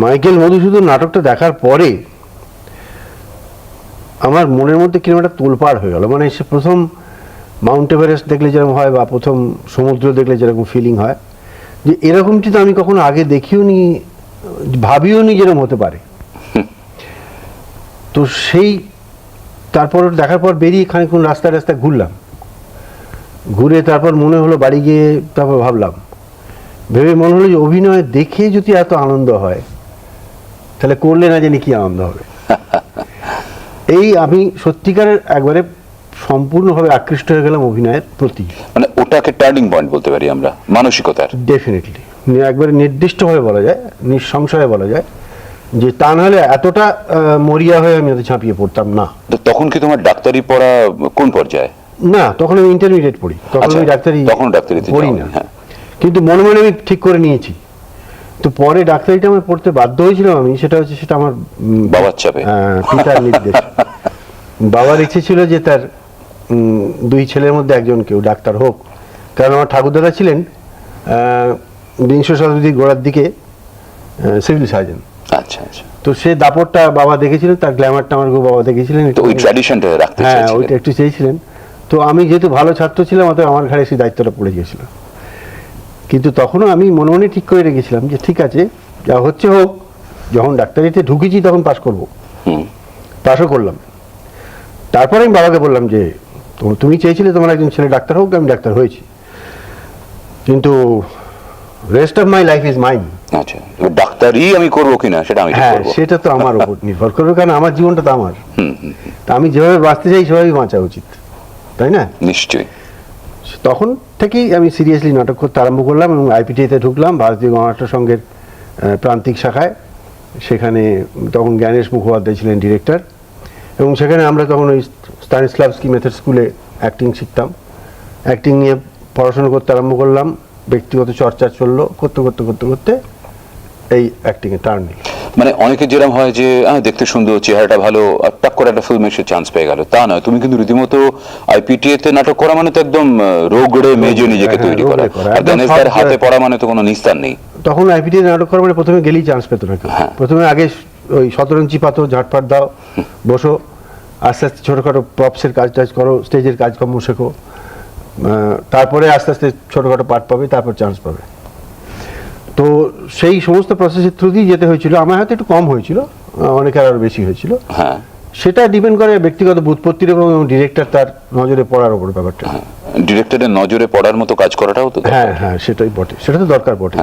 Michael Madhusudan নাটকটা দেখার পরে আমার মনের মধ্যে কিরকম একটা তোলপাড় হয়ে গেল। মানে সে প্রথম মাউন্ট এভারেস্ট দেখলে যেরকম হয় বা প্রথম সমুদ্র দেখলে যেরকম ফিলিং হয়, যে এরকমটি তো আমি কখনো আগে দেখিও নি, ভাবিও নি যেরকম হতে পারে। তো সেই তারপর দেখার পর বেরিয়ে খানিকক্ষণ রাস্তায় রাস্তায় ঘুরলাম, ঘুরে তারপর মনে হলো বাড়ি গিয়ে তারপর ভাবলাম, ভেবে মনে হলো যে অভিনয় দেখে যদি এত আনন্দ হয় তাহলে করলে না জানি কি আনন্দ হবে। এই আমি সত্যিকারের একবারে সম্পূর্ণভাবে আকৃষ্ট হয়ে গেলাম অভিনয়ের প্রতি। মানে ওটাকে টার্নিং পয়েন্ট বলতে পারি আমরা মানসিকতার। ডেফিনেটলি একবারে নির্দিষ্টভাবে বলা যায়, নিঃসংশয়ে বলা যায় যে তা নাহলে এতটা মরিয়া হয়ে আমি হয়তো ঝাঁপিয়ে পড়তাম না। তো তখন কি তোমার ডাক্তারি পড়া কোন পর্যায়ে? না, তখন আমি ইন্টারমিডিয়েট পড়ি, তখন আমি ডাক্তারি পড়ি না, কিন্তু মনে মনে আমি ঠিক করে নিয়েছি। তো পরে ডাক্তারিটা আমি পড়তে বাধ্য হয়েছিলাম আমি, সেটা আমার বাবার চাপে, পিতার নির্দেশ। বাবার ইচ্ছে ছিল যে তার দুই ছেলের মধ্যে একজন কেউ ডাক্তার হোক, কারণ আমার ঠাকুরদাদা ছিলেন বিংশ শতাব্দীর গোড়ার দিকে সিভিল সার্জন। আচ্ছা আচ্ছা। তো সে দাপটটা বাবা দেখেছিলেন, তার গ্ল্যামারটা আমার বাবা দেখেছিলেন, তো ওই ট্র্যাডিশনটা রাখতে হ্যাঁ ওইটা একটু চেয়েছিলেন। তো আমি যেহেতু ভালো ছাত্র ছিলাম, অতএব আমার ঘাড়ে সেই দায়িত্বটা পড়ে গিয়েছিল। কিন্তু তখনও আমি মনে মনে ঠিক করে রেখেছিলাম যে ঠিক আছে, যা হচ্ছে হোক, যখন ডাক্তারিতে ঢুকেছি তখন পাশ করব। পাশও করলাম। তারপরে আমি বাবাকে বললাম যে তুমি চেয়েছিলে তোমার একজন ছেলে ডাক্তার হোক, আমি ডাক্তার হয়েছি, কিন্তু rest of my life is mine. আচ্ছা, ডাক্তারি আমি করবো কিনা সেটা আমি ঠিক করব। সেটা তো আমার উপর নির্ভর করবে, কারণ আমার জীবনটা তো আমার। তা আমি যেভাবে বাঁচতে চাই সেভাবেই বাঁচা উচিত, তাই না? নিশ্চয়ই। তখন থেকেই আমি সিরিয়াসলি নাটক করতে আরম্ভ করলাম এবং আইপিটিতে ঢুকলাম, ভারতীয় গণনাট্য সংঘের প্রান্তিক শাখায়। সেখানে তখন জ্ঞানেশ মুখোপাধ্যায় ছিলেন ডিরেক্টর, এবং সেখানে আমরা তখন ওই স্টানিস্লাভস্কি মেথড স্কুলে অ্যাক্টিং শিখতাম। অ্যাক্টিং নিয়ে পড়াশোনা করতে আরম্ভ করলাম, ব্যক্তিগত চর্চা চললো, করতে করতে করতে করতে এই অ্যাক্টিংয়ে টার্ন নিল। মানে অনেকে যেরকম হয় যে দেখতে সুন্দর, চেহারাটা ভালো, আর টাক করে একটা ফিল্মে সে চান্স পেয়ে গেল, তা নয়। তুমি কিন্তু রীতিমতো আইপিটিএতে নাটক করা মানে তো একদম রোগড়ে মেজে নিজেকে তৈরি করা, আর গণেশদার হাতে পড়া মানে তো কোনো নিস্তার নেই। তখন আইপিটিএ নাটক করা মানে প্রথমে গেলেই চান্স পেত না কেউ। প্রথমে আগে ওই শতরঞ্চি পাতো, ঝাটপাট দাও, বসো, আস্তে আস্তে ছোটোখাটো প্রপসের কাজ টাজ করো, স্টেজের কাজকর্ম শেখো, তারপরে আস্তে আস্তে ছোটোখাটো পার্ট পাবে, তারপর চান্স পাবে। তো সেই সমস্ত প্রসেসের থ্রু দিয়ে যেতে হয়েছিল। আমার হয়তো একটু কম হয়েছিল, অনেকের আরো বেশি হয়েছিল। সেটা ডিপেন্ড করে ব্যক্তিগত বুৎপত্তির এবং ডিরেক্টর তার নজরে পড়ার উপর ব্যাপারটা। ডিরেক্টরের নজরে পড়ার মতো কাজ করাটাও তো। হ্যাঁ, সেটাই বটে, সেটা তো দরকার বটে।